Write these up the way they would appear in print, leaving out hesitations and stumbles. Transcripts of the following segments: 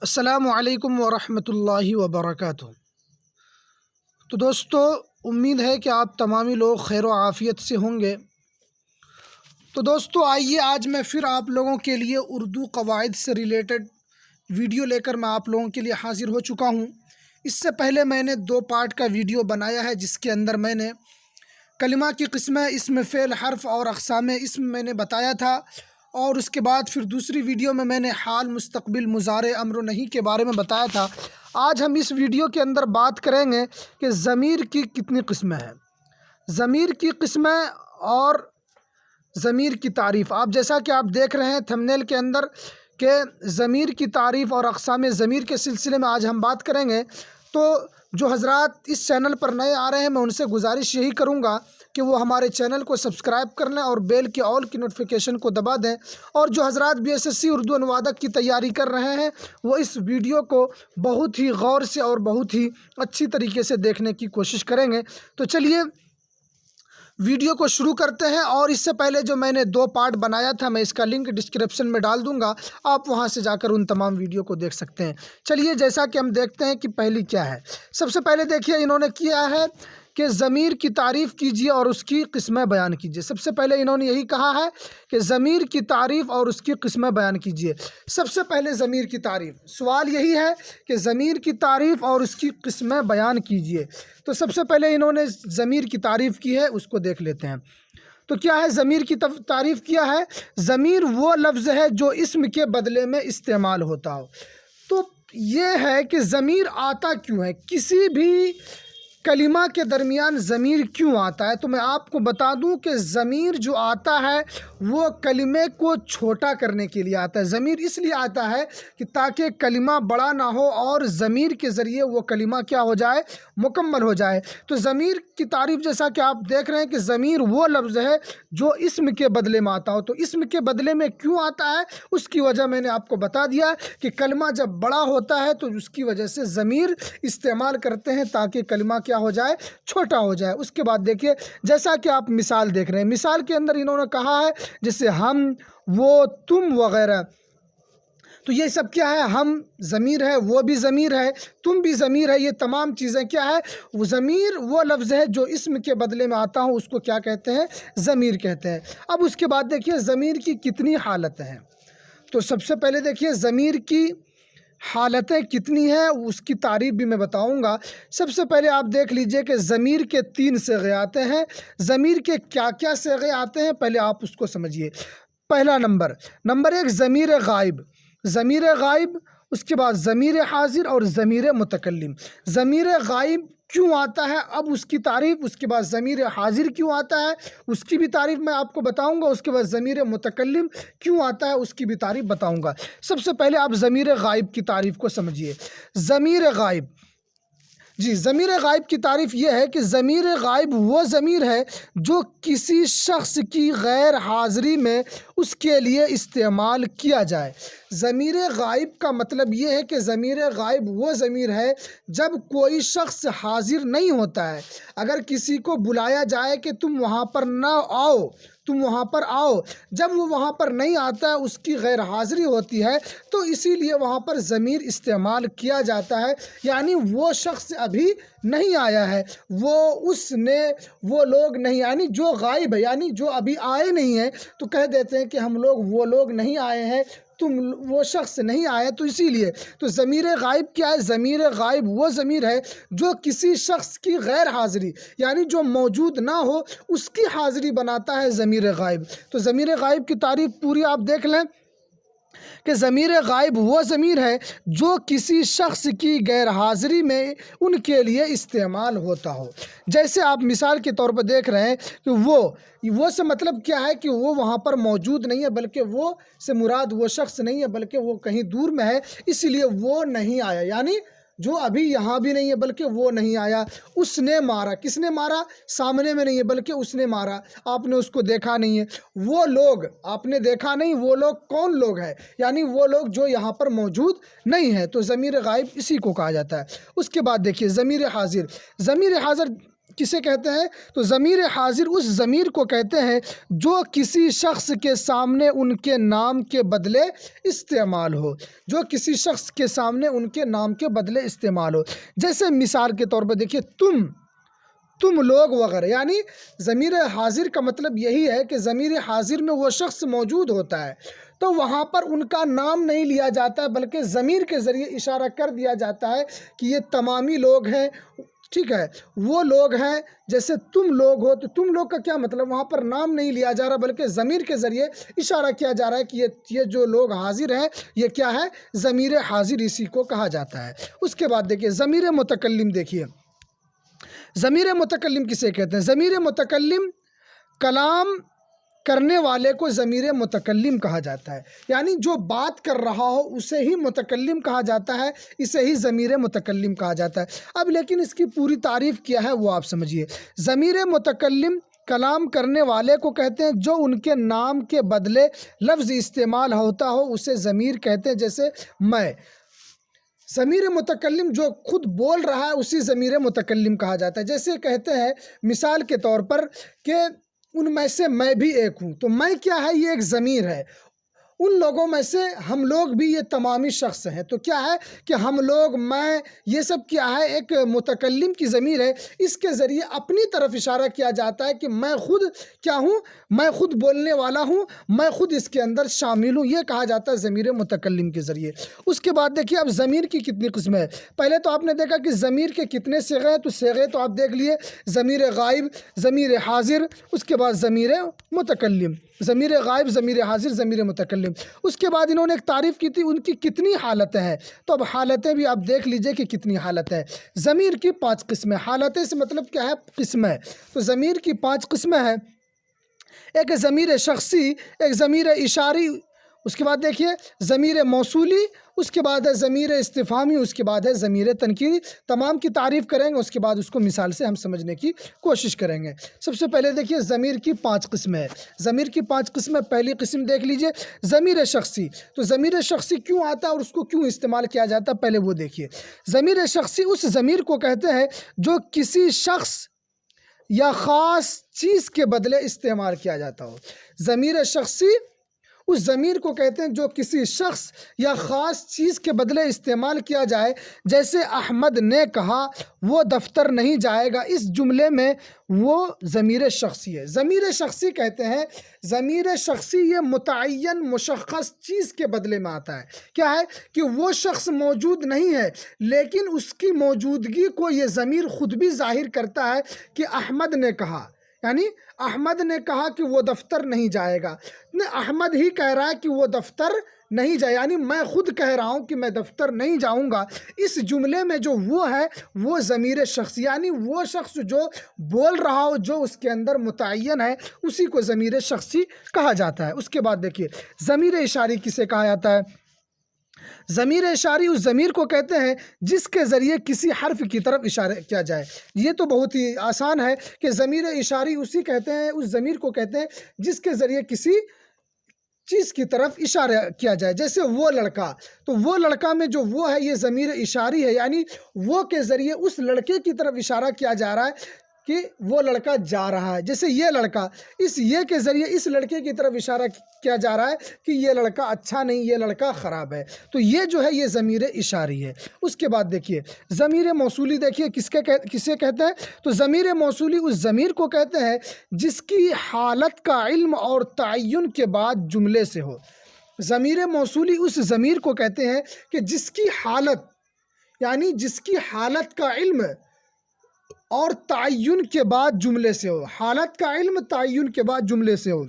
السلام علیکم ورحمۃ اللہ وبرکاتہ۔ تو دوستو، امید ہے کہ آپ تمامی لوگ خیر و عافیت سے ہوں گے۔ تو دوستو آئیے، آج میں پھر آپ لوگوں کے لیے اردو قواعد سے ریلیٹڈ ویڈیو لے کر میں آپ لوگوں کے لیے حاضر ہو چکا ہوں۔ اس سے پہلے میں نے 2 پارٹ کا ویڈیو بنایا ہے، جس کے اندر میں نے کلمہ کی قسمیں، اسم فعل، حرف اور اقسام اسم میں نے بتایا تھا، اور اس کے بعد پھر دوسری ویڈیو میں نے حال، مستقبل، مضارع، امر و نہی کے بارے میں بتایا تھا۔ آج ہم اس ویڈیو کے اندر بات کریں گے کہ ضمیر کی کتنی قسمیں ہیں، ضمیر کی قسمیں اور ضمیر کی تعریف۔ جیسا کہ آپ دیکھ رہے ہیں تھمبنیل کے اندر کہ ضمیر کی تعریف اور اقسام ضمیر کے سلسلے میں آج ہم بات کریں گے۔ تو جو حضرات اس چینل پر نئے آ رہے ہیں، میں ان سے گزارش یہی کروں گا کہ وہ ہمارے چینل کو سبسکرائب کر لیں اور بیل کے آل کی نوٹیفیکیشن کو دبا دیں، اور جو حضرات BSSC اردو انوادک کی تیاری کر رہے ہیں وہ اس ویڈیو کو بہت ہی غور سے اور بہت ہی اچھی طریقے سے دیکھنے کی کوشش کریں گے۔ تو چلیے ویڈیو کو شروع کرتے ہیں، اور اس سے پہلے جو میں نے 2 پارٹ بنایا تھا، میں اس کا لنک ڈسکرپشن میں ڈال دوں گا، آپ وہاں سے جا کر ان تمام ویڈیو کو دیکھ سکتے ہیں۔ چلیے جیسا کہ ہم دیکھتے ہیں کہ پہلی کیا ہے۔ سب سے پہلے دیکھیے انہوں نے کیا ہے کہ ضمیر کی تعریف کیجیے اور اس کی قسمیں بیان کیجیے۔ سب سے پہلے انہوں نے یہی کہا ہے کہ ضمیر کی تعریف اور اس کی قسمیں بیان کیجیے۔ سب سے پہلے ضمیر کی تعریف، سوال یہی ہے کہ ضمیر کی تعریف اور اس کی قسمیں بیان کیجیے۔ تو سب سے پہلے انہوں نے ضمیر کی تعریف کی ہے، اس کو دیکھ لیتے ہیں۔ تو کیا ہے ضمیر کی تعریف کیا ہے؟ ضمیر وہ لفظ ہے جو اسم کے بدلے میں استعمال ہوتا ہو۔ تو یہ ہے کہ ضمیر آتا کیوں ہے، کسی بھی کلمہ کے درمیان ضمیر کیوں آتا ہے؟ تو میں آپ کو بتا دوں کہ ضمیر جو آتا ہے وہ کلمے کو چھوٹا کرنے کے لیے آتا ہے۔ ضمیر اس لیے آتا ہے کہ تاکہ کلمہ بڑا نہ ہو اور ضمیر کے ذریعے وہ کلمہ کیا ہو جائے، مکمل ہو جائے۔ تو ضمیر کی تعریف جیسا کہ آپ دیکھ رہے ہیں کہ ضمیر وہ لفظ ہے جو اسم کے بدلے میں آتا ہو۔ تو اسم کے بدلے میں کیوں آتا ہے، اس کی وجہ میں نے آپ کو بتا دیا کہ کلمہ جب بڑا ہوتا ہے تو اس کی وجہ سے ضمیر استعمال کرتے ہیں تاکہ کلمہ کیا ہو جائے، چھوٹا ہو جائے۔ اس کے بعد دیکھیے جیسا کہ آپ مثال دیکھ رہے ہیں، مثال کے اندر انہوں نے کہا ہے جیسے ہم، وہ، تم وغیرہ۔ تو یہ سب کیا ہے؟ ہم ضمیر ہے، وہ بھی ضمیر ہے، تم بھی ضمیر ہے، یہ تمام چیزیں کیا ہے؟ وہ ضمیر وہ لفظ ہے جو اسم کے بدلے میں آتا ہوں، اس کو کیا کہتے ہیں؟ ضمیر کہتے ہیں۔ اب اس کے بعد دیکھیے ضمیر کی کتنی حالتیں ہیں۔ تو سب سے پہلے دیکھیے ضمیر کی حالتیں کتنی ہیں، اس کی تعریف بھی میں بتاؤں گا۔ سب سے پہلے آپ دیکھ لیجئے کہ ضمیر کے 3 صیغے آتے ہیں۔ ضمیر کے کیا کیا صیغے آتے ہیں، پہلے آپ اس کو سمجھیے۔ پہلا نمبر 1 ضمیر غائب، ضمیر غائب، اس کے بعد ضمیر حاضر اور ضمیر متکلم۔ ضمیر غائب کیوں آتا ہے، اب اس کی تعریف، اس کے بعد ضمیر حاضر کیوں آتا ہے اس کی بھی تعریف میں آپ کو بتاؤں گا، اس کے بعد ضمیر متکلم کیوں آتا ہے اس کی بھی تعریف بتاؤں گا۔ سب سے پہلے آپ ضمیر غائب کی تعریف کو سمجھیے۔ ضمیر غائب، ضمیر غائب کی تعریف یہ ہے کہ ضمیر غائب وہ ضمیر ہے جو کسی شخص کی غیر حاضری میں اس کے لیے استعمال کیا جائے۔ ضمیر غائب کا مطلب یہ ہے کہ ضمیر غائب وہ ضمیر ہے جب کوئی شخص حاضر نہیں ہوتا ہے۔ اگر کسی کو بلایا جائے کہ تم وہاں پر نہ آؤ، تم وہاں پر آؤ، جب وہ وہاں پر نہیں آتا ہے، اس کی غیر حاضری ہوتی ہے، تو اسی لیے وہاں پر ضمیر استعمال کیا جاتا ہے، یعنی وہ شخص ابھی نہیں آیا ہے، وہ لوگ نہیں، یعنی جو غائب ہے، یعنی جو ابھی آئے نہیں ہیں، تو کہہ دیتے ہیں کہ ہم لوگ، وہ لوگ نہیں آئے ہیں، وہ شخص نہیں آیا، تو اسی لیے تو ضمیر غائب کیا ہے؟ ضمیر غائب وہ ضمیر ہے جو کسی شخص کی غیر حاضری، یعنی جو موجود نہ ہو اس کی حاضری بناتا ہے ضمیر غائب۔ تو ضمیر غائب کی تعریف پوری آپ دیکھ لیں کہ ضمیر غائب وہ ضمیر ہے جو کسی شخص کی غیر حاضری میں ان کے لیے استعمال ہوتا ہو۔ جیسے آپ مثال کے طور پر دیکھ رہے ہیں کہ وہ سے مطلب کیا ہے کہ وہ وہاں پر موجود نہیں ہے، بلکہ وہ سے مراد وہ شخص نہیں ہے، بلکہ وہ کہیں دور میں ہے، اسی لیے وہ نہیں آیا، یعنی جو ابھی یہاں بھی نہیں ہے بلکہ وہ نہیں آیا۔ اس نے مارا، کس نے مارا؟ سامنے میں نہیں ہے بلکہ اس نے مارا، آپ نے اس کو دیکھا نہیں ہے۔ وہ لوگ، آپ نے دیکھا نہیں، وہ لوگ کون لوگ ہیں؟ یعنی وہ لوگ جو یہاں پر موجود نہیں ہے۔ تو ضمیر غائب اسی کو کہا جاتا ہے۔ اس کے بعد دیکھیے ضمیر حاضر۔ ضمیر حاضر کسے کہتے ہیں؟ تو ضمیر حاضر اس ضمیر کو کہتے ہیں جو کسی شخص کے سامنے ان کے نام کے بدلے استعمال ہو، جو کسی شخص کے سامنے ان کے نام کے بدلے استعمال ہو۔ جیسے مثال کے طور پر دیکھیے تم لوگ وغیرہ، یعنی ضمیر حاضر کا مطلب یہی ہے کہ ضمیر حاضر میں وہ شخص موجود ہوتا ہے تو وہاں پر ان کا نام نہیں لیا جاتا ہے، بلکہ ضمیر کے ذریعے اشارہ کر دیا جاتا ہے کہ یہ تمامی لوگ ہیں، ٹھیک ہے، وہ لوگ ہیں۔ جیسے تم لوگ ہو تو تم لوگ کا کیا مطلب، وہاں پر نام نہیں لیا جا رہا بلکہ ضمیر کے ذریعے اشارہ کیا جا رہا ہے کہ یہ جو لوگ حاضر ہیں یہ کیا ہے، ضمیر حاضر اسی کو کہا جاتا ہے۔ اس کے بعد دیکھیے ضمیر متکلم، دیکھیے ضمیر متکلم کسے کہتے ہیں؟ ضمیر متکلم کلام کرنے والے کو ضمیر متکلم کہا جاتا ہے، یعنی جو بات کر رہا ہو اسے ہی متکلم کہا جاتا ہے، اسے ہی ضمیر متکلم کہا جاتا ہے۔ اب لیکن اس کی پوری تعریف کیا ہے وہ آپ سمجھیے۔ ضمیر متکلم کلام کرنے والے کو کہتے ہیں جو ان کے نام کے بدلے لفظ استعمال ہوتا ہو اسے ضمیر کہتے ہیں۔ جیسے میں، ضمیر متکلم جو خود بول رہا ہے اسی ضمیر متکلم کہا جاتا ہے۔ جیسے کہتے ہیں مثال کے طور پر کہ ان میں سے میں بھی ایک ہوں، تو میں کیا ہے، یہ ایک ضمیر ہے۔ ان لوگوں میں سے ہم لوگ بھی، یہ تمامی شخص ہیں، تو کیا ہے کہ ہم لوگ، میں، یہ سب کیا ہے، ایک متکلم کی ضمیر ہے۔ اس کے ذریعے اپنی طرف اشارہ کیا جاتا ہے کہ میں خود کیا ہوں، میں خود بولنے والا ہوں، میں خود اس کے اندر شامل ہوں، یہ کہا جاتا ہے ضمیر متکلم کے ذریعے۔ اس کے بعد دیکھیے اب ضمیر کی کتنی قسمیں ہیں۔ پہلے تو آپ نے دیکھا کہ ضمیر کے کتنے صیغے ہیں، تو صیغے تو آپ دیکھ لیے، ضمیر غائب، ضمیر حاضر، اس کے بعد ضمیر متکلم، ضمیر غائب، ضمیر حاضر، ضمیر متکلم۔ اس کے بعد انہوں نے ایک تعریف کی تھی ان کی کتنی حالتیں ہیں، تو اب حالتیں بھی آپ دیکھ لیجئے کہ کتنی حالتیں ہیں۔ ضمیر کی 5 قسمیں، حالتیں سے مطلب کیا ہے، قسمیں۔ تو ضمیر کی 5 قسمیں ہیں۔ ایک ضمیر شخصی، ایک ضمیر اشاری، اس کے بعد دیکھیے ضمیر موصولی، اس کے بعد ہے ضمیر استفہامی، اس کے بعد ہے ضمیر تنکیری۔ تمام کی تعریف کریں گے، اس کے بعد اس کو مثال سے ہم سمجھنے کی کوشش کریں گے۔ سب سے پہلے دیکھیے ضمیر کی 5 قسمیں ہیں۔ ضمیر کی 5 قسمیں، پہلی قسم دیکھ لیجئے ضمیر شخصی۔ تو ضمیر شخصی کیوں آتا ہے اور اس کو کیوں استعمال کیا جاتا ہے، پہلے وہ دیکھیے۔ ضمیر شخصی اس ضمیر کو کہتے ہیں جو کسی شخص یا خاص چیز کے بدلے استعمال کیا جاتا ہو۔ ضمیر شخصی اس ضمیر کو کہتے ہیں جو کسی شخص یا خاص چیز کے بدلے استعمال کیا جائے۔ جیسے احمد نے کہا وہ دفتر نہیں جائے گا، اس جملے میں وہ ضمیر شخصی ہے۔ ضمیر شخصی کہتے ہیں، ضمیر شخصی یہ متعین مشخص چیز کے بدلے میں آتا ہے۔ کیا ہے کہ وہ شخص موجود نہیں ہے لیکن اس کی موجودگی کو یہ ضمیر خود بھی ظاہر کرتا ہے کہ احمد نے کہا، یعنی احمد نے کہا کہ وہ دفتر نہیں جائے گا، احمد ہی کہہ رہا ہے کہ وہ دفتر نہیں جائے، یعنی میں خود کہہ رہا ہوں کہ میں دفتر نہیں جاؤں گا۔ اس جملے میں جو وہ ہے وہ ضمیر شخص، یعنی وہ شخص جو بول رہا ہو، جو اس کے اندر متعین ہے، اسی کو ضمیر شخصی کہا جاتا ہے۔ اس کے بعد دیکھیے ضمیر اشاری کسے کہا جاتا ہے؟ ضمیر اشاری اس ضمیر کو کہتے ہیں جس کے ذریعے کسی حرف کی طرف اشارہ کیا جائے۔ یہ تو بہت ہی آسان ہے کہ ضمیر اشاری اسی کہتے ہیں، اس ضمیر کو کہتے ہیں جس کے ذریعے کسی چیز کی طرف اشارہ کیا جائے۔ جیسے وہ لڑکا، تو وہ لڑکا میں جو وہ ہے یہ ضمیر اشاری ہے، یعنی وہ کے ذریعے اس لڑکے کی طرف اشارہ کیا جا رہا ہے کہ وہ لڑکا جا رہا ہے۔ جیسے یہ لڑکا، اس یہ کے ذریعے اس لڑکے کی طرف اشارہ کیا جا رہا ہے کہ یہ لڑکا اچھا نہیں، یہ لڑکا خراب ہے۔ تو یہ جو ہے یہ ضمیر اشاری ہے۔ اس کے بعد دیکھیے ضمیر موصولی، دیکھیے کسے کہتے ہیں؟ تو ضمیر موصولی اس ضمیر کو کہتے ہیں جس کی حالت کا علم اور تعین کے بعد جملے سے ہو۔ ضمیر موصولی اس ضمیر کو کہتے ہیں کہ جس کی حالت، یعنی جس کی حالت کا علم اور تعین کے بعد جملے سے ہو، حالت کا علم تعین کے بعد جملے سے ہو۔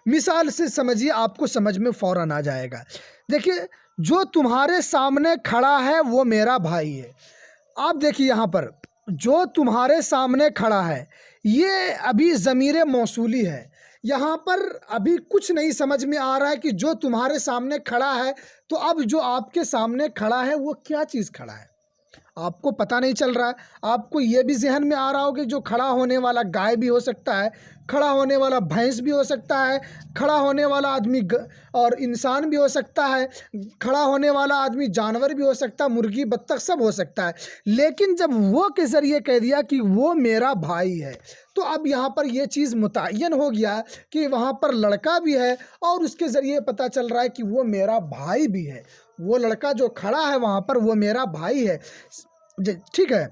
مثال سے سمجھیے، آپ کو سمجھ میں فوراً آ جائے گا۔ دیکھیے جو تمہارے سامنے کھڑا ہے وہ میرا بھائی ہے۔ آپ دیکھیے یہاں پر جو تمہارے سامنے کھڑا ہے یہ ابھی ضمیر موصولی ہے۔ یہاں پر ابھی کچھ نہیں سمجھ میں آ رہا ہے کہ جو تمہارے سامنے کھڑا ہے، تو اب جو آپ کے سامنے کھڑا ہے وہ کیا چیز کھڑا ہے، آپ کو پتہ نہیں چل رہا ہے۔ آپ کو یہ بھی ذہن میں آ رہا ہو کہ جو کھڑا ہونے والا گائے بھی ہو سکتا ہے، کھڑا ہونے والا بھینس بھی ہو سکتا ہے، کھڑا ہونے والا آدمی اور انسان بھی ہو سکتا ہے، کھڑا ہونے والا آدمی جانور بھی ہو سکتا ہے، مرغی بطخ سب ہو سکتا ہے۔ لیکن جب وہ کے ذریعے کہہ دیا کہ وہ میرا بھائی ہے، تو اب یہاں پر یہ چیز متعین ہو گیا کہ وہاں پر لڑکا بھی ہے اور اس کے ذریعے پتہ چل رہا ہے کہ وہ میرا بھائی بھی ہے، وہ لڑکا جو کھڑا ہے وہاں پر وہ میرا بھائی ہے۔ ٹھیک ہے،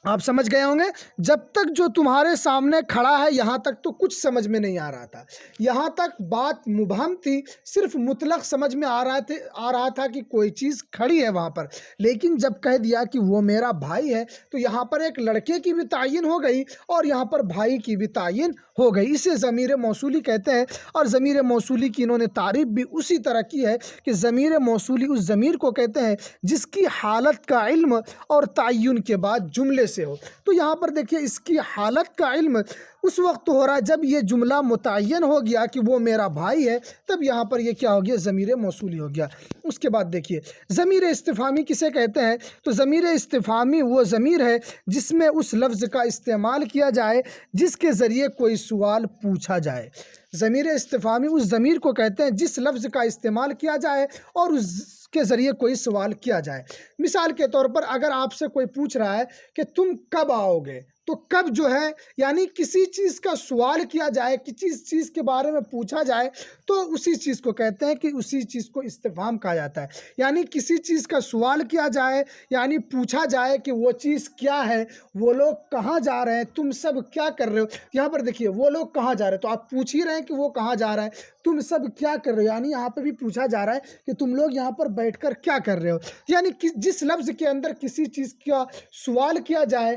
آپ سمجھ گئے ہوں گے۔ جب تک جو تمہارے سامنے کھڑا ہے یہاں تک تو کچھ سمجھ میں نہیں آ رہا تھا، یہاں تک بات مبہم تھی، صرف مطلق سمجھ میں آ رہا تھا کہ کوئی چیز کھڑی ہے وہاں پر۔ لیکن جب کہہ دیا کہ وہ میرا بھائی ہے تو یہاں پر ایک لڑکے کی بھی تعین ہو گئی اور یہاں پر بھائی کی بھی تعین ہو گئی۔ اسے ضمیر موصولی کہتے ہیں، اور ضمیر موصولی کی انہوں نے تعریف بھی اسی طرح کی ہے کہ ضمیر موصولی اس ضمیر کو کہتے ہیں جس کی حالت کا علم اور تعین کے بعد جملے سے ہو۔ تو یہاں پر دیکھیے اس کی حالت کا علم اس وقت ہو رہا ہے جب یہ جملہ متعین ہو گیا کہ وہ میرا بھائی ہے، تب یہاں پر یہ کیا ہو گیا؟ ضمیر موصولی ہو گیا۔ اس کے بعد دیکھیے ضمیر استفہامی کسے کہتے ہیں؟ تو ضمیر استفہامی وہ ضمیر ہے جس میں اس لفظ کا استعمال کیا جائے جس کے ذریعے کوئی سوال پوچھا جائے۔ ضمیر استفہامی اس ضمیر کو کہتے ہیں جس لفظ کا استعمال کیا جائے اور اس کے ذریعے کوئی سوال کیا جائے۔ مثال کے طور پر اگر آپ سے کوئی پوچھ رہا ہے کہ تم کب آؤ گے، تو کب جو ہے یعنی کسی چیز کا سوال کیا جائے، کسی چیز کے بارے میں پوچھا جائے تو اسی چیز کو کہتے ہیں کہ اسی چیز کو استفہام کہا جاتا ہے۔ یعنی کسی چیز کا سوال کیا جائے، یعنی پوچھا جائے کہ وہ چیز کیا ہے، وہ لوگ کہاں جا رہے ہیں، تم سب کیا کر رہے ہو۔ یہاں پر دیکھیے وہ لوگ کہاں جا رہے ہیں، تو آپ پوچھ ہی رہے ہیں کہ وہ کہاں جا رہا ہے، تم سب کیا کر رہے ہو، یعنی یہاں پہ بھی پوچھا جا رہا ہے کہ تم لوگ یہاں پر بیٹھ کر کیا کر رہے ہو۔ یعنی جس لفظ کے اندر کسی چیز کا سوال کیا جائے،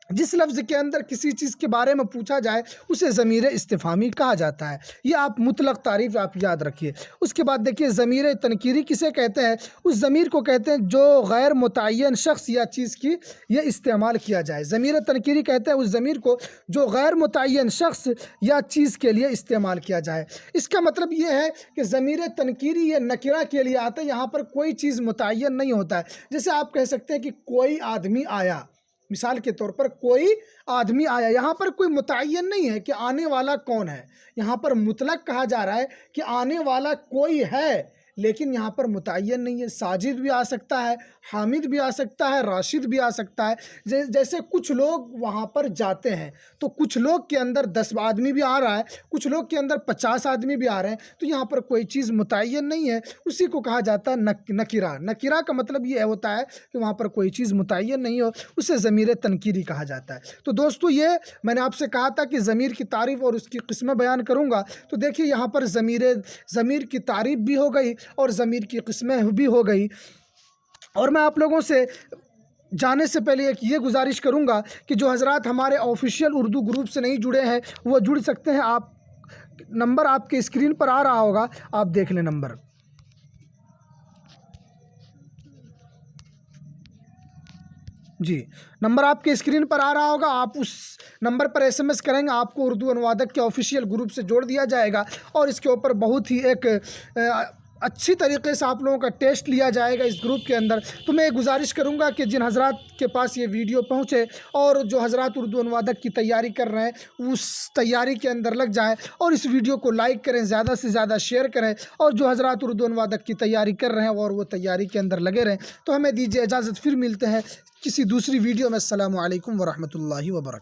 جس لفظ کے اندر کسی چیز کے بارے میں پوچھا جائے اسے ضمیر استفہامی کہا جاتا ہے۔ یہ آپ مطلق تعریف آپ یاد رکھیے۔ اس کے بعد دیکھیے ضمیر تنکیری کسے کہتے ہیں؟ اس ضمیر کو کہتے ہیں جو غیر متعین شخص یا چیز کی یہ استعمال کیا جائے۔ ضمیر تنکیری کہتے ہیں اس ضمیر کو جو غیر متعین شخص یا چیز کے لیے استعمال کیا جائے۔ اس کا مطلب یہ ہے کہ ضمیر تنکیری یہ نکرہ کے لیے آتا ہے، یہاں پر کوئی چیز متعین نہیں ہوتا ہے۔ جیسے آپ کہہ سکتے ہیں کہ کوئی آدمی آیا، مثال کے طور پر کوئی آدمی آیا، یہاں پر کوئی متعین نہیں ہے کہ آنے والا کون ہے، یہاں پر مطلق کہا جا رہا ہے کہ آنے والا کوئی ہے، لیکن یہاں پر متعین نہیں ہے۔ ساجد بھی آ سکتا ہے، حامد بھی آ سکتا ہے، راشد بھی آ سکتا ہے۔ جیسے کچھ لوگ وہاں پر جاتے ہیں تو کچھ لوگ کے اندر 10 آدمی بھی آ رہا ہے، کچھ لوگ کے اندر 50 آدمی بھی آ رہے ہیں، تو یہاں پر کوئی چیز متعین نہیں ہے، اسی کو کہا جاتا ہے نکرہ۔ نکرہ کا مطلب یہ ہوتا ہے کہ وہاں پر کوئی چیز متعین نہیں ہو، اسے ضمیر تنکیری کہا جاتا ہے۔ تو دوستو یہ میں نے آپ سے کہا تھا کہ ضمیر کی تعریف اور اس کی قسمیں بیان کروں گا، تو دیکھیے یہاں پر ضمیر کی تعریف بھی ہو گئی اور ضمیر کی قسمیں بھی ہو گئی۔ اور میں آپ لوگوں سے جانے سے پہلے ایک یہ گزارش کروں گا کہ جو حضرات ہمارے آفیشیل اردو گروپ سے نہیں جڑے ہیں وہ جڑ سکتے ہیں۔ آپ نمبر آپ کے اسکرین پر آ رہا ہوگا، آپ دیکھ لیں نمبر۔ جی نمبر آپ کے اسکرین پر آ رہا ہوگا، آپ اس نمبر پر SMS کریں گے، آپ کو اردو انوادک کے آفیشیل گروپ سے جوڑ دیا جائے گا، اور اس کے اوپر بہت ہی ایک اچھی طریقے سے آپ لوگوں کا ٹیسٹ لیا جائے گا اس گروپ کے اندر۔ تو میں گزارش کروں گا کہ جن حضرات کے پاس یہ ویڈیو پہنچے اور جو حضرات اردو انوادک کی تیاری کر رہے ہیں اس تیاری کے اندر لگ جائیں اور اس ویڈیو کو لائک کریں، زیادہ سے زیادہ شیئر کریں، اور جو حضرات اردو انوادک کی تیاری کر رہے ہیں اور وہ تیاری کے اندر لگے رہیں۔ تو ہمیں دیجیے اجازت، پھر ملتے ہیں کسی دوسری ویڈیو میں۔ السلام علیکم ورحمۃ اللہ وبرکاتہ۔